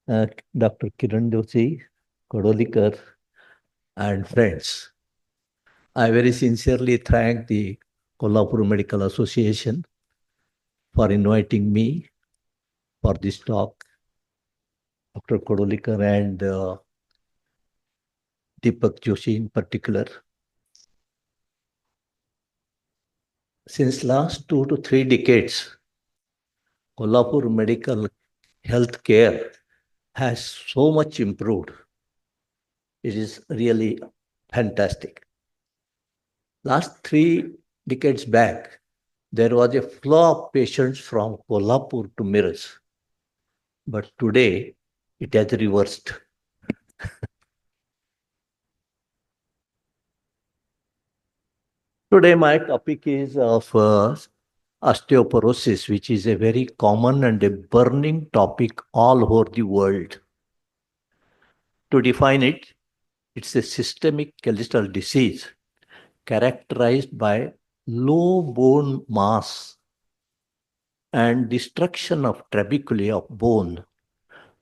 uh, Dr. Kiran Doshi, Kodolikar, and friends. I very sincerely thank the Kolhapur Medical Association for inviting me for this talk. Dr. Kodolikar and Deepak Joshi in particular. Since last 2 to 3 decades, Kolhapur medical health care has so much improved. It is really fantastic. Last 3 decades back, there was a flow of patients from Kolhapur to Mirrors, but today it has reversed. Today, my topic is of osteoporosis, which is a very common and a burning topic all over the world. To define it, it's a systemic skeletal disease characterized by low bone mass and destruction of trabeculae of bone,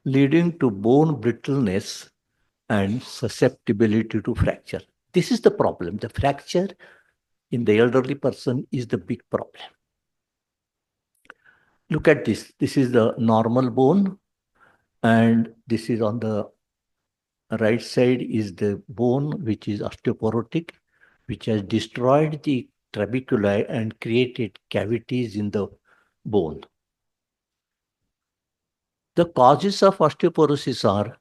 leading to bone brittleness and susceptibility to fracture. This is the problem. The fracture in the elderly person is the big problem. Look at this. This is the normal bone, and this is on the right side is the bone which is osteoporotic, which has destroyed the trabeculae and created cavities in the bone. The causes of osteoporosis are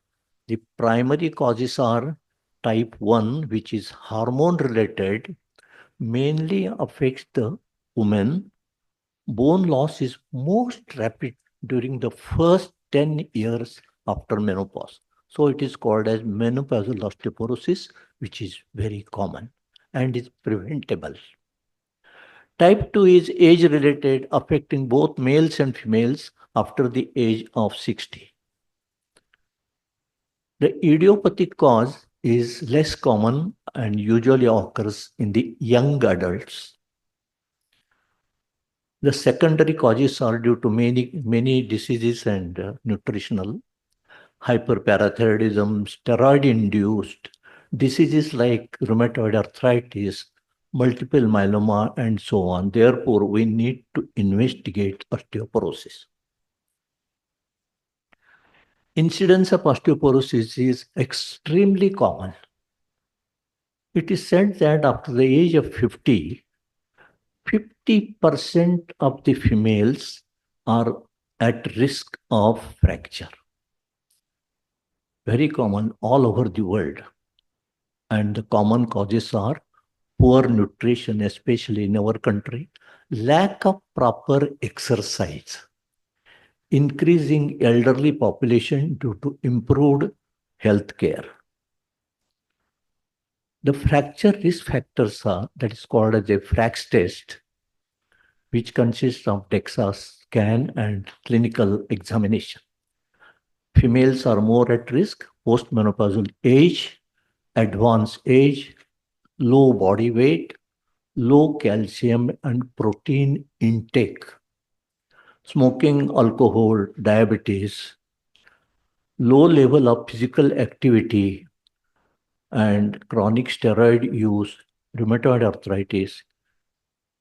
the primary causes are type 1, which is hormone related, mainly affects the women. Bone loss is most rapid during the first 10 years after menopause. So it is called as menopausal osteoporosis, which is very common and is preventable. Type 2 is age related, affecting both males and females after the age of 60. The idiopathic cause is less common and usually occurs in the young adults. The secondary causes are due to many diseases and nutritional hyperparathyroidism, steroid-induced diseases like rheumatoid arthritis, multiple myeloma, and so on. Therefore, we need to investigate osteoporosis. Incidence of osteoporosis is extremely common. It is said that after the age of 50, 50% of the females are at risk of fracture. Very common all over the world. And the common causes are poor nutrition, especially in our country, lack of proper exercise, increasing elderly population due to improved health care. The fracture risk factors are that is called as a FRAX test, which consists of DEXA scan and clinical examination. Females are more at risk, postmenopausal age, advanced age, low body weight, low calcium and protein intake, smoking, alcohol, diabetes, low level of physical activity, and chronic steroid use, rheumatoid arthritis,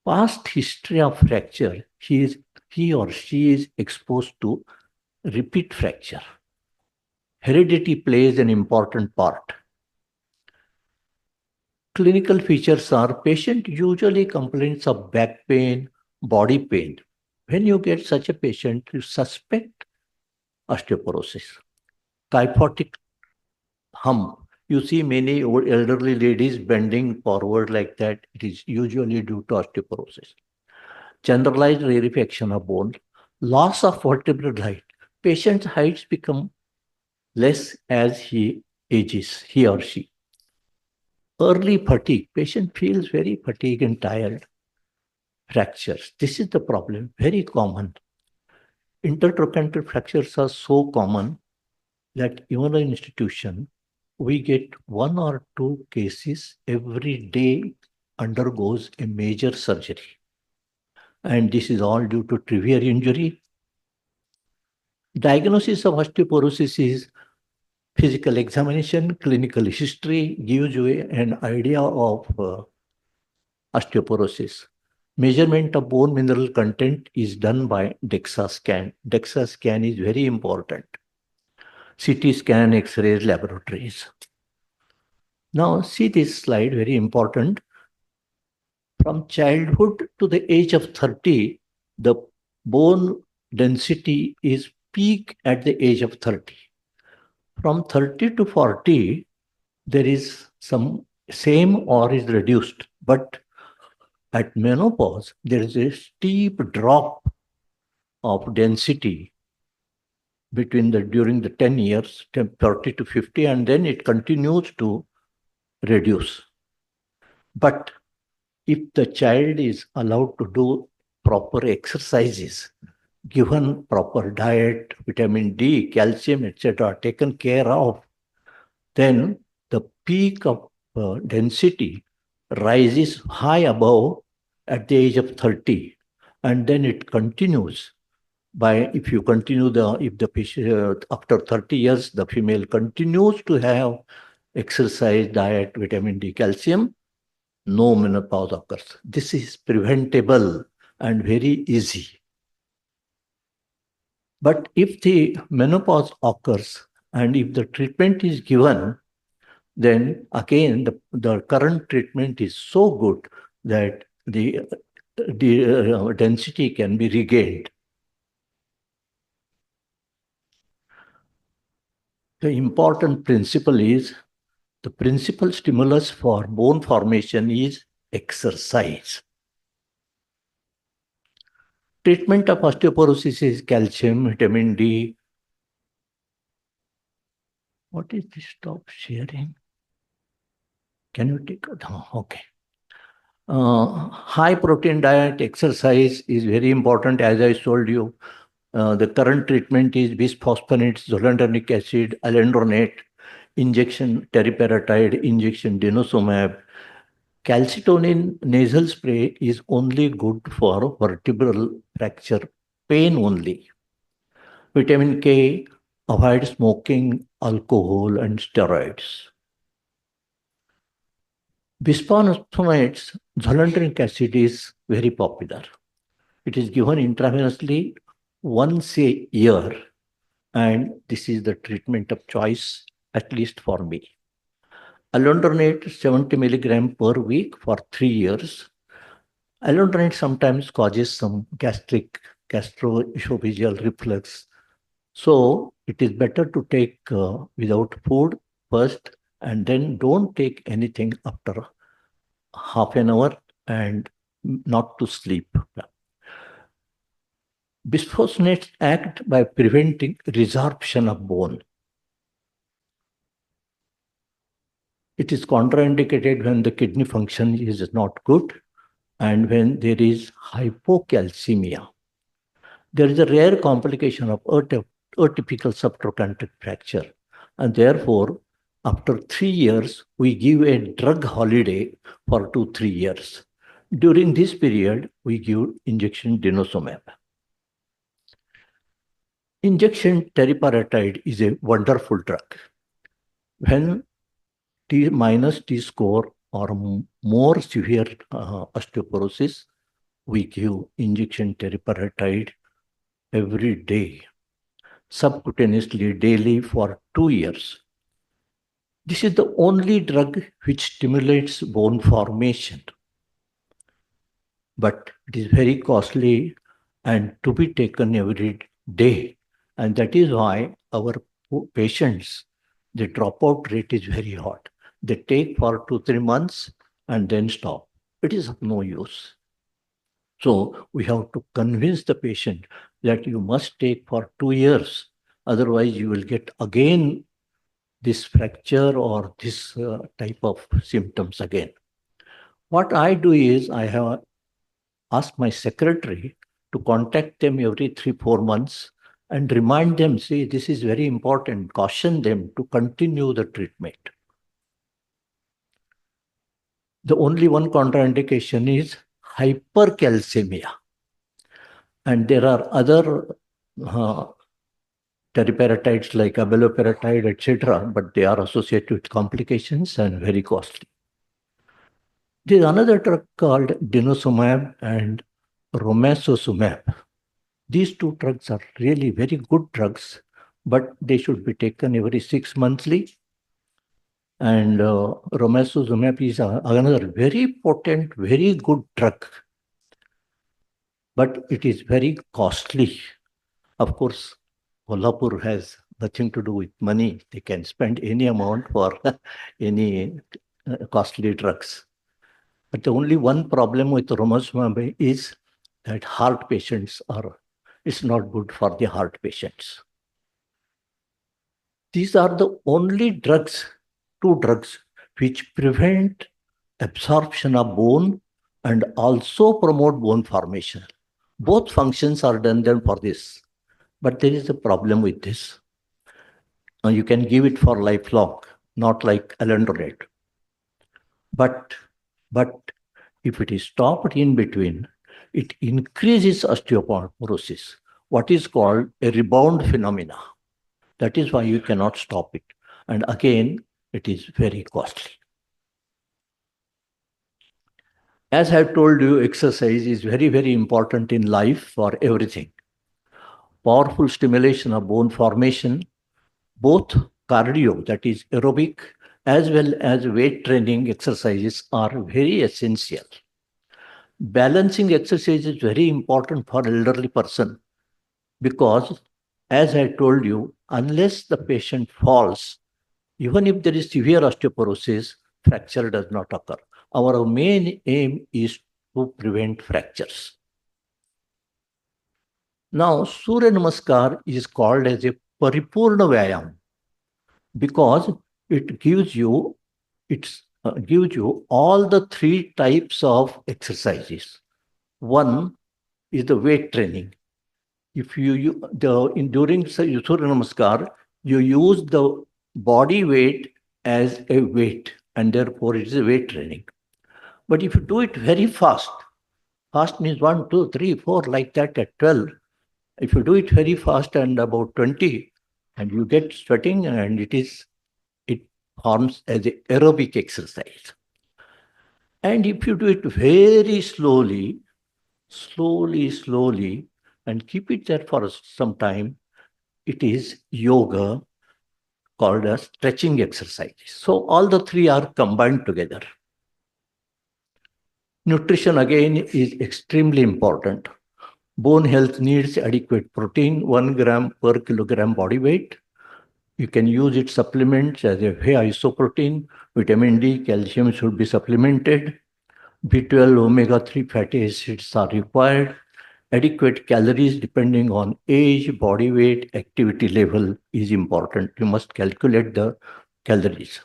past history of fracture, he or she is exposed to repeat fracture. Heredity plays an important part. Clinical features are patient usually complains of back pain, body pain. When you get such a patient, you suspect osteoporosis. Kyphotic hum. You see many old elderly ladies bending forward like that. It is usually due to osteoporosis. Generalized rarefaction of bone, loss of vertebral height. Patient's heights become less as he ages, he or she. Early fatigue. Patient feels very fatigued and tired. Fractures. This is the problem, very common. Intertrochanter fractures are so common that even an institution, we get 1 or 2 cases every day undergoes a major surgery. And this is all due to trivial injury. Diagnosis of osteoporosis is physical examination, clinical history gives you an idea of osteoporosis. Measurement of bone mineral content is done by DEXA scan. DEXA scan is very important. CT scan, X-rays, laboratories. Now see this slide, very important. From childhood to the age of 30, the bone density is peak at the age of 30. From 30 to 40, there is some same or is reduced. But at menopause, there is a steep drop of density during the 10 years, 30 to 50, and then it continues to reduce. But if the child is allowed to do proper exercises, given proper diet, vitamin D, calcium, etc., taken care of, then the peak of density rises high above at the age of 30, and then it continues by, if the patient after 30 years, the female continues to have exercise, diet, vitamin D, calcium, no menopause occurs. This is preventable and very easy. But if the menopause occurs and if the treatment is given, then again the current treatment is so good that the density can be regained. The important principle is, the principal stimulus for bone formation is exercise. Treatment of osteoporosis is calcium, vitamin D. What is this? Stop sharing. Can you take it? Oh, okay. High protein diet, exercise is very important. As I told you, the current treatment is bisphosphonates, zoledronic acid, alendronate, injection teriparatide, injection denosumab. Calcitonin nasal spray is only good for vertebral fracture pain only. Vitamin K, avoid smoking, alcohol, and steroids. Bisphosphonates, zoledronic acid is very popular. It is given intravenously once a year, and this is the treatment of choice, at least for me. Alendronate 70 milligram per week for 3 years. Alendronate sometimes causes some gastroesophageal reflux. So it is better to take without food first, and then don't take anything after half an hour and not to sleep. Bisphosphonates act by preventing resorption of bone. It is contraindicated when the kidney function is not good and when there is hypocalcemia. There is a rare complication of atypical subtrochanteric fracture, and therefore, after 3 years, we give a drug holiday for 2-3 years. During this period, we give injection denosumab. Injection teriparatide is a wonderful drug. When T minus T score or more severe osteoporosis, we give injection teriparatide every day, subcutaneously daily for 2 years. This is the only drug which stimulates bone formation, but it is very costly and to be taken every day. And that is why our patients, the dropout rate is very hot. They take for 2-3 months and then stop. It is of no use. So we have to convince the patient that you must take for 2 years. Otherwise, you will get again this fracture or this type of symptoms again. What I do is I have asked my secretary to contact them every 3-4 months and remind them, see, this is very important, caution them to continue the treatment. The only one contraindication is hypercalcemia. And there are other teriparatides like abaloparatide, etc., but they are associated with complications and very costly. There is another drug called denosumab and romosozumab. These two drugs are really very good drugs, but they should be taken every 6 monthly. And romosozumab is another very potent, very good drug, but it is very costly. Of course, Kolhapur has nothing to do with money. They can spend any amount for any costly drugs. But the only one problem with romosozumab is that heart patients are, it's not good for the heart patients. These are the only drugs, two drugs, which prevent absorption of bone and also promote bone formation. Both functions are done for this. But there is a problem with this. You can give it for lifelong, not like alendronate. But if it is stopped in between, it increases osteoporosis, what is called a rebound phenomena. That is why you cannot stop it. And again, it is very costly. As I have told you, exercise is very, very important in life for everything. Powerful stimulation of bone formation, both cardio, that is aerobic, as well as weight training exercises are very essential. Balancing exercise is very important for elderly person because, as I told you, unless the patient falls, even if there is severe osteoporosis, fracture does not occur. Our main aim is to prevent fractures. Now, Surya Namaskar is called as a Paripurna Vyayam because it gives you all the three types of exercises. One is the weight training. If during Surya Namaskar, you use the body weight as a weight, and therefore it is a weight training. But if you do it very fast, fast means 1, 2, 3, 4, like that at 12. If you do it very fast and about 20, and you get sweating, and it forms as an aerobic exercise. And if you do it very slowly, and keep it there for some time, it is yoga called as stretching exercise. So all the three are combined together. Nutrition again is extremely important. Bone health needs adequate protein, 1 gram per kilogram body weight. You can use it supplements as a whey isoprotein, vitamin D, calcium should be supplemented. B12, omega-3 fatty acids are required. Adequate calories depending on age, body weight, activity level is important. You must calculate the calories.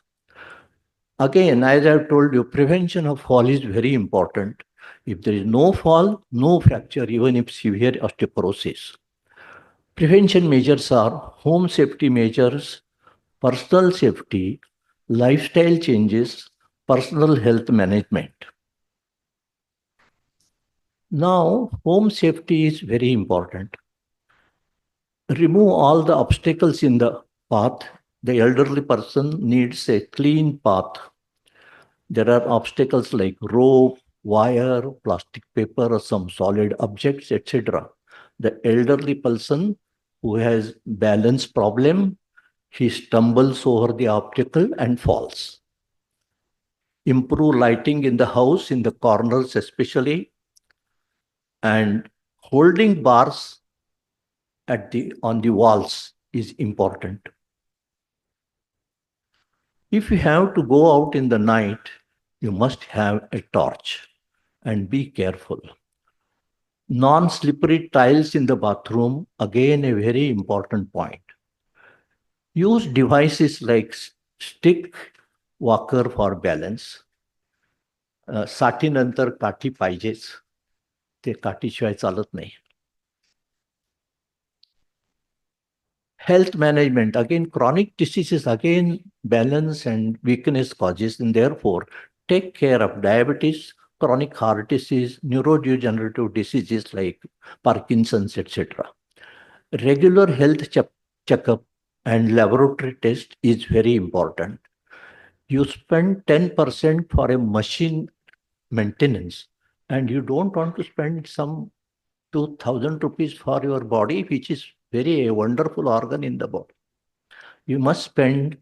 Again, as I've told you, prevention of fall is very important. If there is no fall, no fracture, even if severe osteoporosis. Prevention measures are home safety measures, personal safety, lifestyle changes, personal health management. Now, home safety is very important. Remove all the obstacles in the path. The elderly person needs a clean path. There are obstacles like rope, wire, plastic paper, or some solid objects, etc. The elderly person who has balance problem, he stumbles over the obstacle and falls. Improve lighting in the house, in the corners especially, and holding bars on the walls is important. If you have to go out in the night, you must have a torch and be careful. Non-slippery tiles in the bathroom, again a very important point. Use devices like stick walker for balance. साठीनंतर काठी पाहिजेच, ते काठीशिवाय चालत नाही. Health management, again, chronic diseases, again, balance and weakness causes, and therefore take care of diabetes, chronic heart disease, neurodegenerative diseases like Parkinson's, etc. Regular health checkup and laboratory test is very important. You spend 10% for a machine maintenance, and you don't want to spend some 2,000 rupees for your body, which is very a wonderful organ in the body. You must spend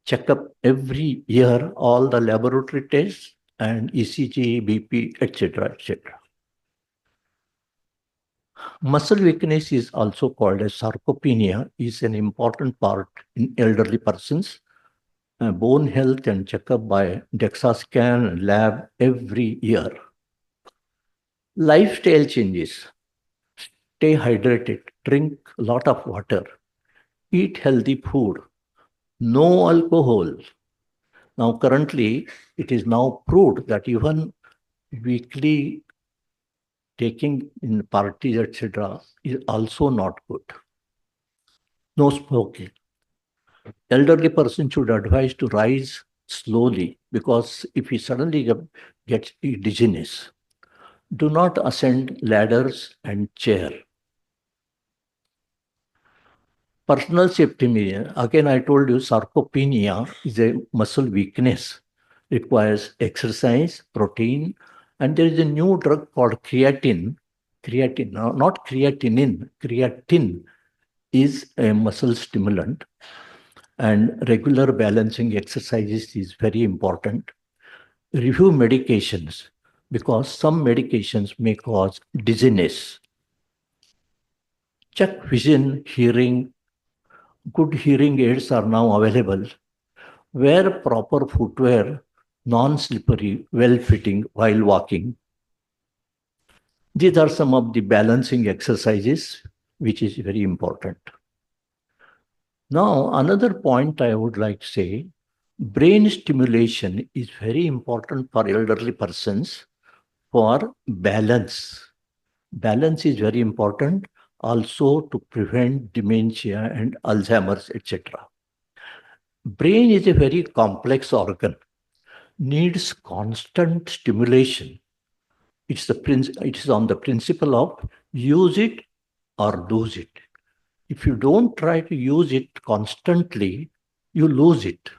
checkup every year, all the laboratory tests and ECG, BP, etc., etc. Muscle weakness is also called as sarcopenia, is an important part in elderly persons. Bone health and checkup by DEXA scan lab every year. Lifestyle changes. Stay hydrated, drink a lot of water, eat healthy food, no alcohol. Now, currently, it is now proved that even weekly taking in parties, etc., is also not good. No smoking. Elderly person should advise to rise slowly because if he suddenly gets dizziness, do not ascend ladders and chair. Personal safety measure. Again, I told you sarcopenia is a muscle weakness, requires exercise, protein, and there is a new drug called creatine. Creatine, no, not creatinine. Creatine is a muscle stimulant, and regular balancing exercises is very important. Review medications because some medications may cause dizziness. Check vision, hearing. Good hearing aids are now available. Wear proper footwear, non-slippery, well-fitting while walking. These are some of the balancing exercises, which is very important. Now, another point I would like to say, brain stimulation is very important for elderly persons for balance. Balance is very important also to prevent dementia and Alzheimer's, etc. Brain is a very complex organ, needs constant stimulation. It is on the principle of use it or lose it. If you don't try to use it constantly, you lose it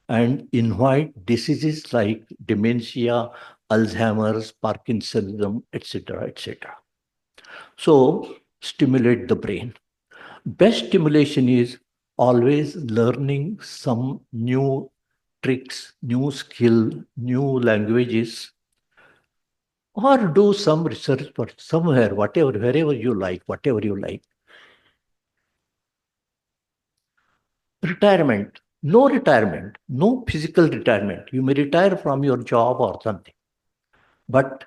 and invite diseases like dementia, Alzheimer's, Parkinsonism, etc., etc. So, stimulate the brain. Best stimulation is always learning some new tricks, new skill, new languages, or do some research for somewhere, whatever, wherever you like, whatever you like. Retirement, no physical retirement. You may retire from your job or something, but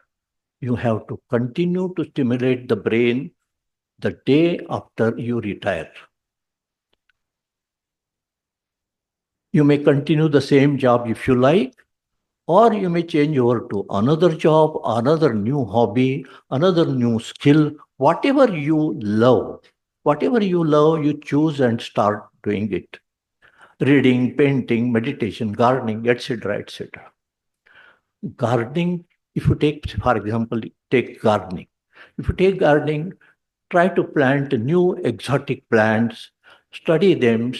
you have to continue to stimulate the brain the day after you retire. You may continue the same job if you like, or you may change over to another job, another new hobby, another new skill, whatever you love, you choose and start doing it. Reading, painting, meditation, gardening, etc., etc. Gardening, if you take, for example, take gardening. If you take gardening, try to plant new exotic plants, study them,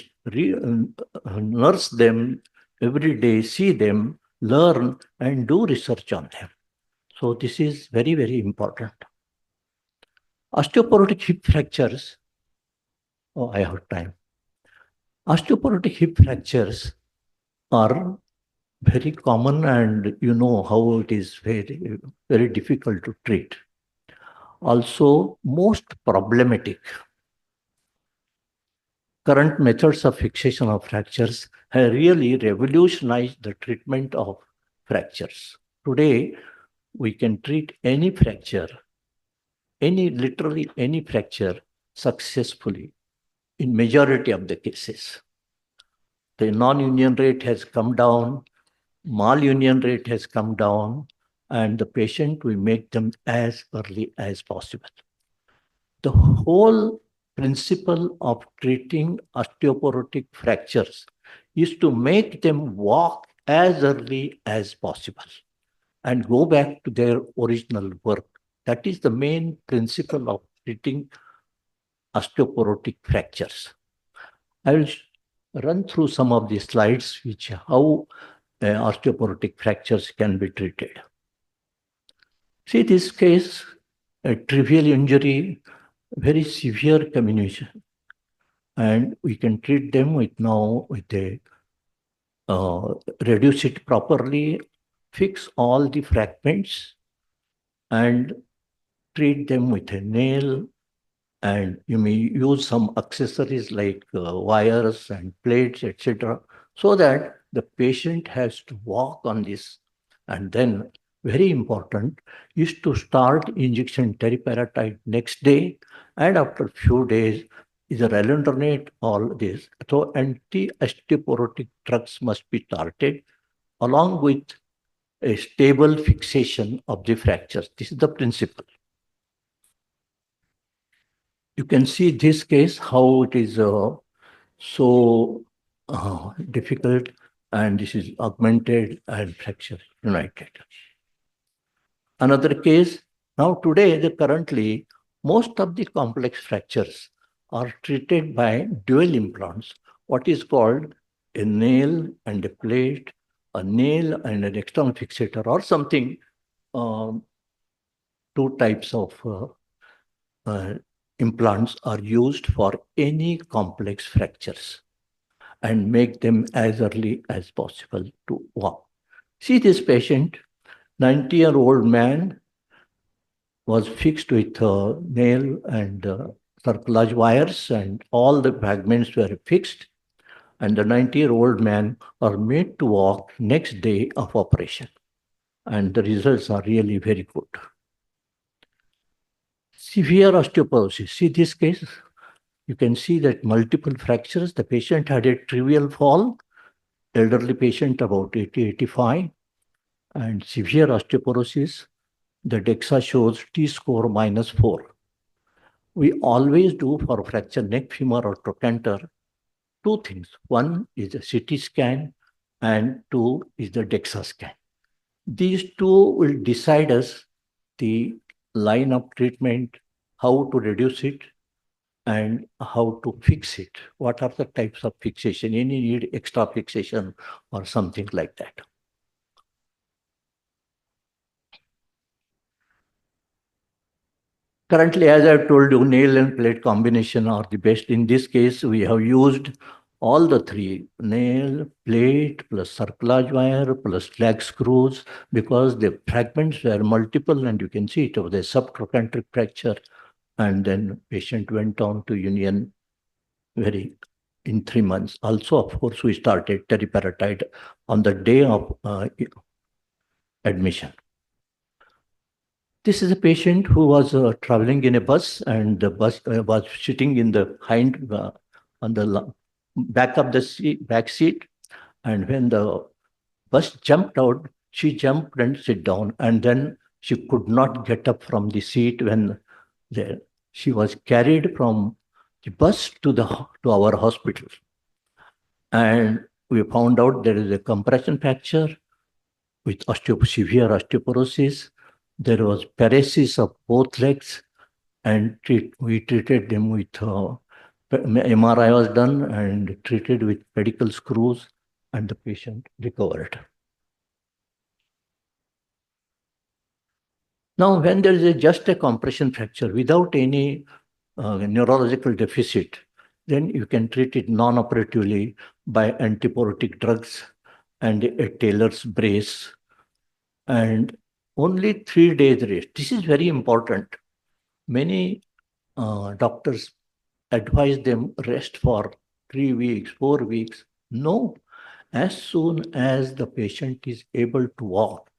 nurse them every day, see them, learn, and do research on them. So this is very, very important. Osteoporotic hip fractures. Oh, I have time. Osteoporotic hip fractures are very common, and you know how it is very, very difficult to treat. Also, most problematic. Current methods of fixation of fractures have really revolutionized the treatment of fractures. Today, we can treat any fracture, literally any fracture successfully in majority of the cases. The non-union rate has come down, malunion rate has come down, and the patient, we make them as early as possible. The whole principle of treating osteoporotic fractures is to make them walk as early as possible and go back to their original work. That is the main principle of treating osteoporotic fractures. I will run through some of the slides which how osteoporotic fractures can be treated. See this case, a trivial injury, very severe comminution, and we can treat them with now with a reduce it properly, fix all the fragments, and treat them with a nail. And you may use some accessories like wires and plates, etc., so that the patient has to walk on this. And then, very important, is to start injection teriparatide next day, and after few days, either alendronate all this. So anti-osteoporotic drugs must be started along with a stable fixation of the fractures. This is the principle. You can see this case, how it is so difficult, and this is augmented and fracture united. Another case, now today, currently, most of the complex fractures are treated by dual implants, what is called a nail and a plate, a nail and an external fixator, or something, um, two types of uh, implants are used for any complex fractures and make them as early as possible to walk. See this patient, 90-year-old man, was fixed with nail and circulage wires, and all the fragments were fixed, and the 90-year-old man are made to walk next day of operation. And the results are really very good. Severe osteoporosis. See this case? You can see that multiple fractures. The patient had a trivial fall, elderly patient about 80, 85, and severe osteoporosis. The DEXA shows T-score -4. We always do for fracture neck, femur, or trochanter two things. One is a CT scan, and two is the DEXA scan. These two will decide us the line of treatment, how to reduce it, and how to fix it. What are the types of fixation? Any need extra fixation or something like that. Currently, as I've told you, nail and plate combination are the best. In this case, we have used all the three, nail, plate, plus circulage wire, plus slag screws, because the fragments were multiple, and you can see it was a subtrochanteric fracture. And then patient went on to union in 3 months. Also, of course, we started teriparatide on the day of admission. This is a patient who was traveling in a bus, and the bus was sitting in the on the back of the back seat. And when the bus jumped out, she jumped and sit down, and then she could not get up from the seat when she was carried from the bus to our hospital. And we found out there is a compression fracture with severe osteoporosis. There was paresis of both legs, and we treated them with MRI was done and treated with pedicle screws, and the patient recovered. Now, when there is just a compression fracture without any neurological deficit, then you can treat it non-operatively by antiporotic drugs and a Taylor's brace, and only 3 days rest. This is very important. Many doctors advise them rest for 3 weeks, 4 weeks. No, as soon as the patient is able to walk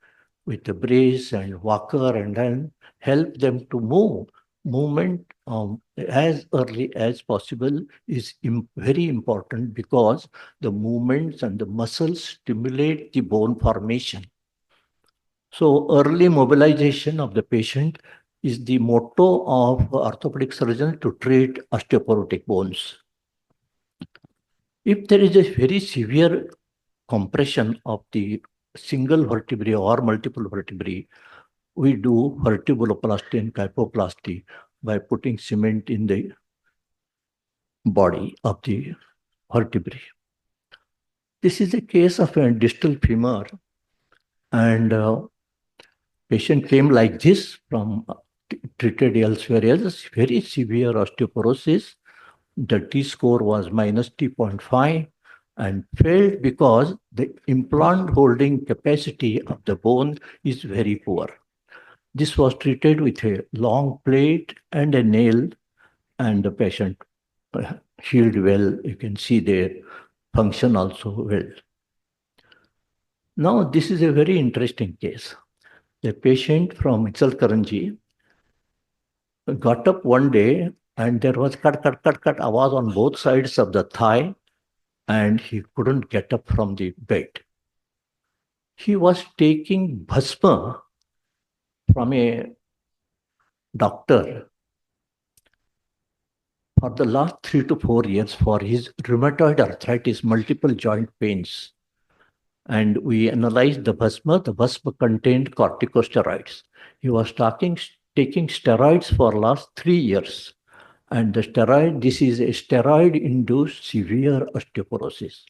with the brace and walker, and then help them to move. Movement as early as possible is very important, because the movements and the muscles stimulate the bone formation. So early mobilization of the patient is the motto of orthopedic surgeons to treat osteoporotic bones. If there is a very severe compression of the single vertebrae or multiple vertebrae, we do vertebroplasty and kyphoplasty by putting cement in the body of the vertebrae. This is a case of a distal femur, and patient came like this from treated elsewhere as very severe osteoporosis. The T-score was minus T.5 and failed because the implant holding capacity of the bone is very poor. This was treated with a long plate and a nail, and the patient healed well. You can see their function also well. Now, this is a very interesting case. A patient from Kulkarni got up one day and there was cut awaaz on both sides of the thigh, and he couldn't get up from the bed. He was taking bhasma from a doctor for the last 3 to 4 years for his rheumatoid arthritis, multiple joint pains. And we analyzed the bhasma. The bhasma contained corticosteroids. He was taking steroids for last 3 years. And this is a steroid-induced severe osteoporosis.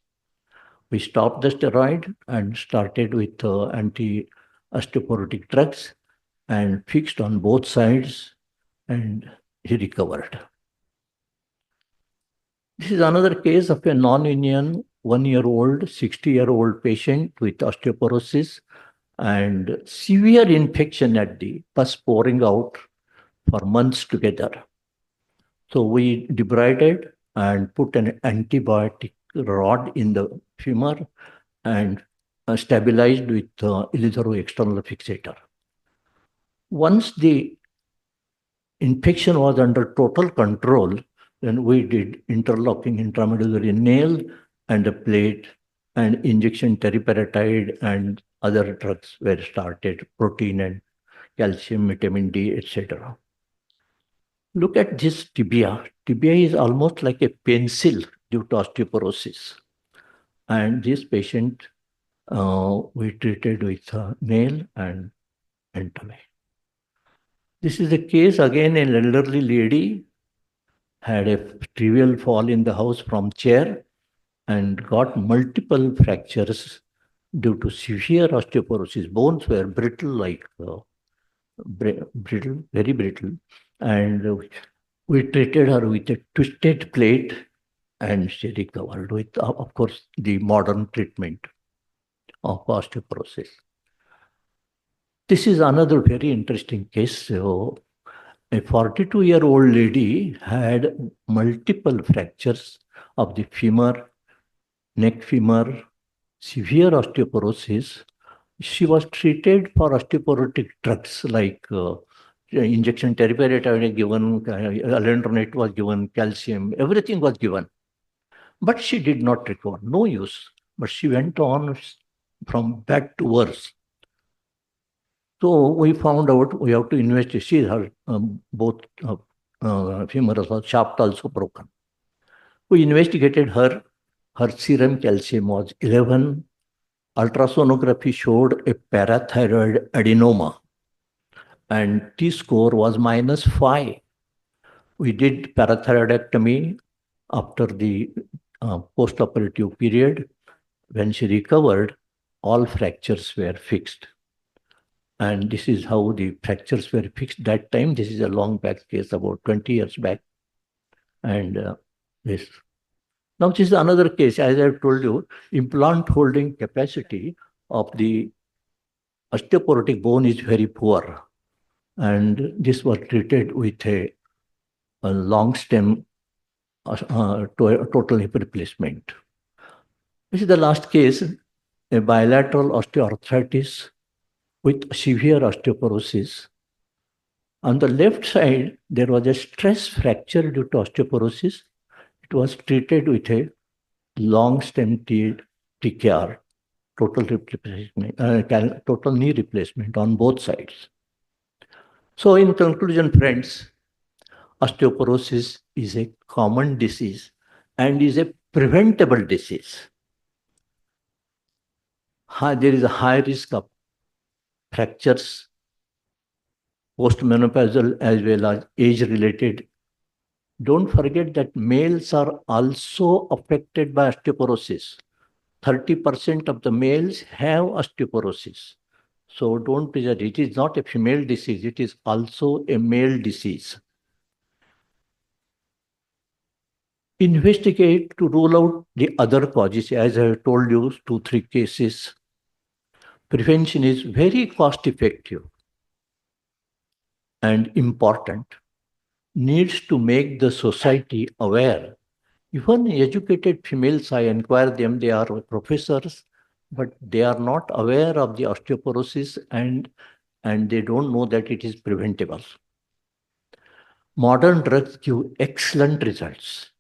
We stopped the steroid and started with anti-osteoporotic drugs and fixed on both sides, and he recovered. This is another case of a non-Indian 1-year-old, 60-year-old patient with osteoporosis and severe infection at the pus pouring out for months together. So we debrided and put an antibiotic rod in the femur and stabilized with Ilizaro external fixator. Once the infection was under total control, then we did interlocking intramedullary nail and a plate, and injection teriparatide and other drugs were started, protein and calcium, vitamin D, etc. Look at this tibia. Tibia is almost like a pencil due to osteoporosis. And this patient we treated with nail and anatomy. This is a case, again, an elderly lady had a trivial fall in the house from chair and got multiple fractures due to severe osteoporosis. Bones were brittle, like brittle, very brittle. And we treated her with a twisted plate and she recovered with, of course, the modern treatment of osteoporosis. This is another very interesting case. So, a 42-year-old lady had multiple fractures of the femur, neck femur, severe osteoporosis. She was treated for osteoporotic drugs like injection teriparatide given, alendronate was given, calcium, everything was given. But she did not recover, no use. But she went on from bad to worse. So we found out we have to investigate. She her both femoral shaft also broken. We investigated her. Her serum calcium was 11. Ultrasonography showed a parathyroid adenoma, and T-score was -5. We did parathyroidectomy after the post-operative period. When she recovered, all fractures were fixed. And this is how the fractures were fixed that time. This is a long back case, about 20 years back. And this. Now, this is another case, as I've told you, implant holding capacity of the osteoporotic bone is very poor. And this was treated with a long stem total hip replacement. This is the last case, a bilateral osteoarthritis with severe osteoporosis. On the left side, there was a stress fracture due to osteoporosis. It was treated with a long stem TKR, total replacement, total knee replacement on both sides. So in conclusion, friends, osteoporosis is a common disease and is a preventable disease. There is a high risk of fractures, postmenopausal as well as age-related Don't forget that males are also affected by osteoporosis. 30% of the males have osteoporosis. So don't prejudge. It is not a female disease. It is also a male disease. Investigate to rule out the other causes. As I have told you, 2-3 cases. Prevention is very cost effective and important. Needs to make the society aware. Even educated females, I inquire them, they are professors, but they are not aware of the osteoporosis and they don't know that it is preventable. Modern drugs give excellent results.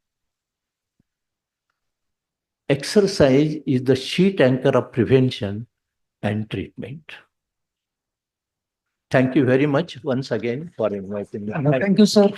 Exercise is the sheet anchor of prevention and treatment. Thank you very much once again for inviting me. Thank you, sir.